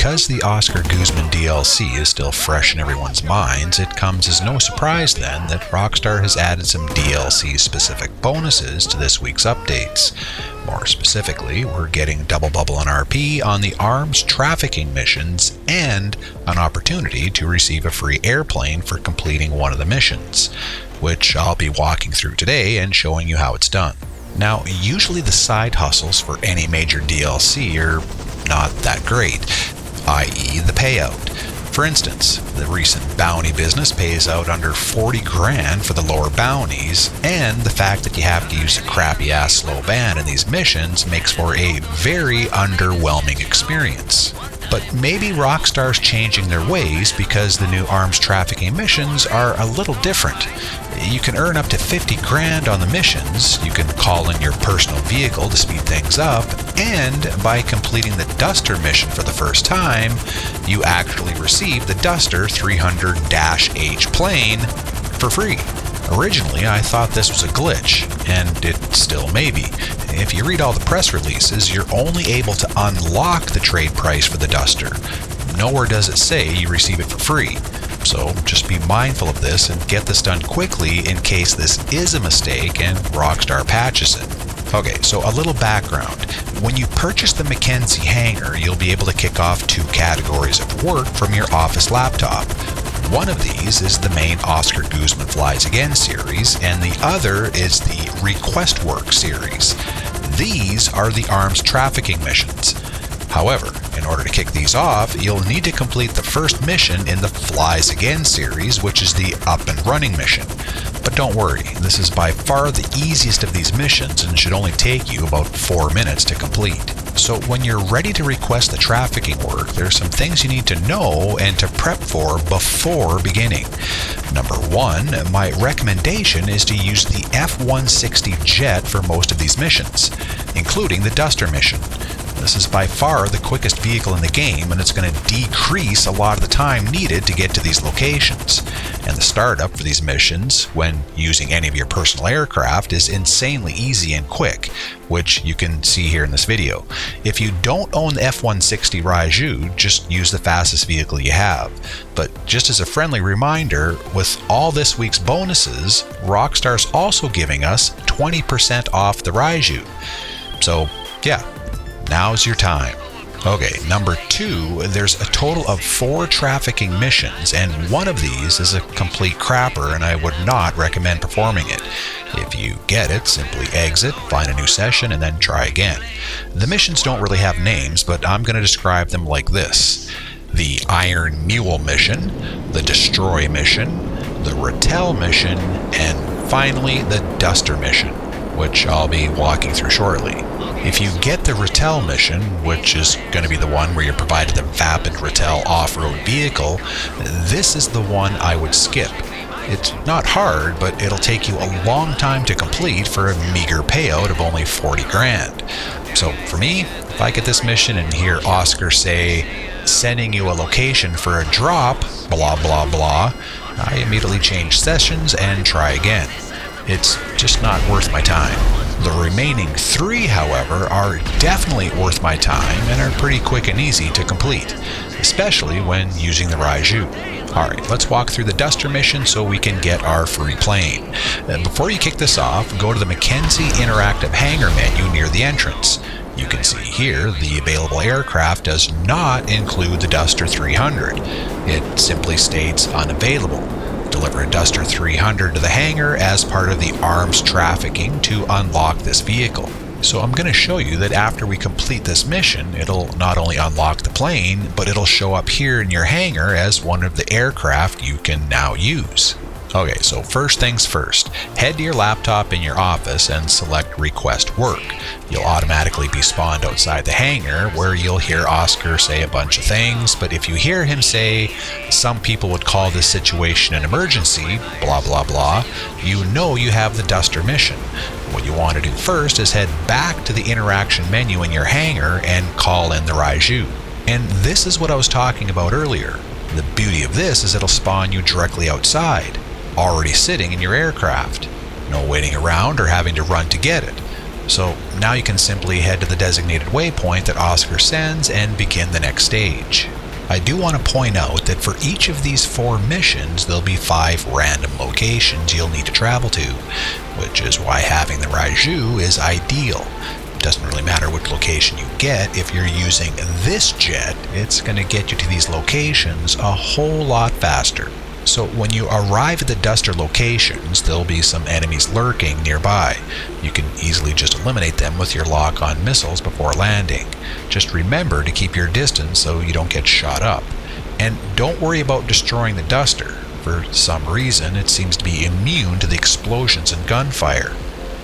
because the Oscar Guzman DLC is still fresh in everyone's minds, it comes as no surprise then that Rockstar has added some DLC-specific bonuses to this week's updates. More specifically, we're getting double bubble and RP on the Arms Trafficking missions and an opportunity to receive a free airplane for completing one of the missions, which I'll be walking through today and showing you how it's done. Now, usually the side hustles for any major DLC are not that great, i.e. the payout. For instance, the recent bounty business pays out under 40 grand for the lower bounties, and the fact that you have to use a crappy ass slow band in these missions makes for a very underwhelming experience. But maybe Rockstar's changing their ways because the new Arms Trafficking missions are a little different. You can earn up to 50 grand on the missions, you can call in your personal vehicle to speed things up, and by completing the Duster mission for the first time, you actually receive the Duster 300-H plane for free. Originally, I thought this was a glitch, and it still may be. If you read all the press releases, you're only able to unlock the trade price for the Duster. Nowhere does it say you receive it for free. So just be mindful of this and get this done quickly in case this is a mistake and Rockstar patches it. Okay, so a little background. When you purchase the Mackenzie hangar, you'll be able to kick off 2 categories of work from your office laptop. One of these is the main Oscar Guzman Flies Again series, and the other is the Request Work series. These are the Arms Trafficking missions. However, in order to kick these off, you'll need to complete the first mission in the Flies Again series, which is the Up and Running mission. But don't worry, this is by far the easiest of these missions and should only take you about 4 minutes to complete. So when you're ready to request the trafficking work, there's some things you need to know and to prep for before beginning. Number 1, my recommendation is to use the F-160 jet for most of these missions, including the Duster mission. This is by far the quickest vehicle in the game, and it's going to decrease a lot of the time needed to get to these locations. And the startup for these missions, when using any of your personal aircraft, is insanely easy and quick, which you can see here in this video. If you don't own the F-160 Raiju, just use the fastest vehicle you have. But just as a friendly reminder, with all this week's bonuses, Rockstar's also giving us 20% off the Raiju. So, yeah. Now's your time. Okay, number 2, there's a total of 4 trafficking missions, and one of these is a complete crapper, and I would not recommend performing it. If you get it, simply exit, find a new session, and then try again. The missions don't really have names, but I'm going to describe them like this. The Iron Mule mission, the Destroy mission, the Rattel mission, and finally the Duster mission, which I'll be walking through shortly. If you get the Rattel mission, which is going to be the one where you're provided the Vapid Rattel off-road vehicle, this is the one I would skip. It's not hard, but it'll take you a long time to complete for a meager payout of only 40 grand. So for me, if I get this mission and hear Oscar say, sending you a location for a drop, blah blah blah, I immediately change sessions and try again. It's just not worth my time. The remaining 3, however, are definitely worth my time and are pretty quick and easy to complete, especially when using the Raiju. Alright, let's walk through the Duster mission so we can get our free plane. Before you kick this off, go to the Mackenzie Interactive Hangar menu near the entrance. You can see here the available aircraft does not include the Duster 300. It simply states unavailable. Deliver a Duster 300 to the hangar as part of the Arms Trafficking to unlock this vehicle. So I'm going to show you that after we complete this mission, it'll not only unlock the plane, but it'll show up here in your hangar as one of the aircraft you can now use. Okay, so first things first, head to your laptop in your office and select Request Work. You'll automatically be spawned outside the hangar where you'll hear Oscar say a bunch of things, but if you hear him say, some people would call this situation an emergency, blah blah blah, you know you have the Duster mission. What you want to do first is head back to the interaction menu in your hangar and call in the Raiju. And this is what I was talking about earlier. The beauty of this is it'll spawn you directly outside, already sitting in your aircraft. No waiting around or having to run to get it. So now you can simply head to the designated waypoint that Oscar sends and begin the next stage. I do want to point out that for each of these 4 missions, there'll be 5 random locations you'll need to travel to, which is why having the Raiju is ideal. It doesn't really matter which location you get. If you're using this jet, it's going to get you to these locations a whole lot faster. So when you arrive at the Duster locations, there'll be some enemies lurking nearby. You can easily just eliminate them with your lock-on missiles before landing. Just remember to keep your distance so you don't get shot up. And don't worry about destroying the Duster. For some reason, it seems to be immune to the explosions and gunfire,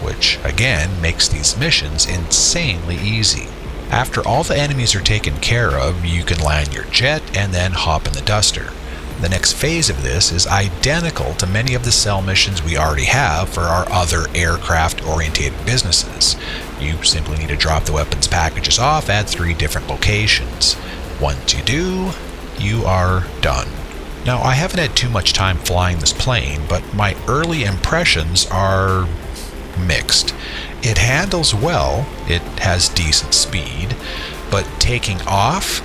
which again makes these missions insanely easy. After all the enemies are taken care of, you can land your jet and then hop in the Duster. The next phase of this is identical to many of the cell missions we already have for our other aircraft-oriented businesses. You simply need to drop the weapons packages off at 3 different locations. Once you do, you are done. Now, I haven't had too much time flying this plane, but my early impressions are mixed. It handles well, it has decent speed, but taking off,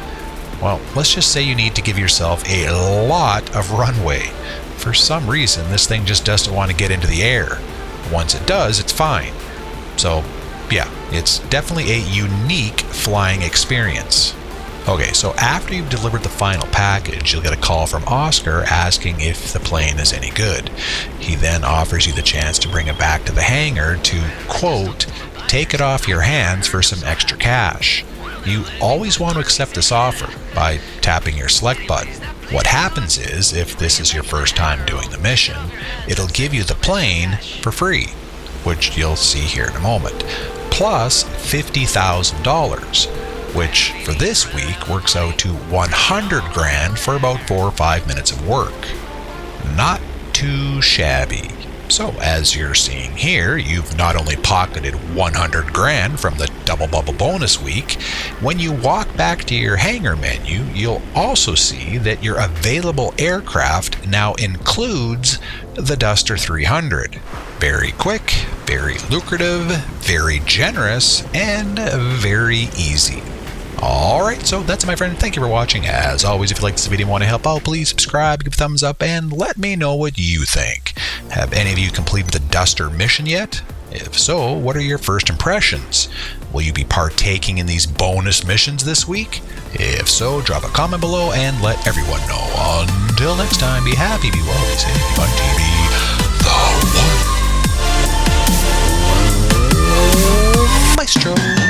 well, let's just say you need to give yourself a lot of runway. For some reason, this thing just doesn't want to get into the air. Once it does, it's fine. So, yeah, it's definitely a unique flying experience. Okay, so after you've delivered the final package, you'll get a call from Oscar asking if the plane is any good. He then offers you the chance to bring it back to the hangar to, quote, take it off your hands for some extra cash. You always want to accept this offer by tapping your select button. What happens is, if this is your first time doing the mission, it'll give you the plane for free, which you'll see here in a moment, plus $50,000, which for this week works out to 100 grand for about 4 or 5 minutes of work. Not too shabby. So as you're seeing here, you've not only pocketed 100 grand from the Double Bubble bonus week, when you walk back to your hangar menu, you'll also see that your available aircraft now includes the Duster 300. Very quick, very lucrative, very generous, and very easy. Alright, so that's it, my friend. Thank you for watching. As always, if you like this video and want to help out, please subscribe, give a thumbs up, and let me know what you think. Have any of you completed the Duster mission yet? If so, what are your first impressions? Will you be partaking in these bonus missions this week? If so, drop a comment below and let everyone know. Until next time, be happy, be well, be safe, be fun, TV, the one. Maestro.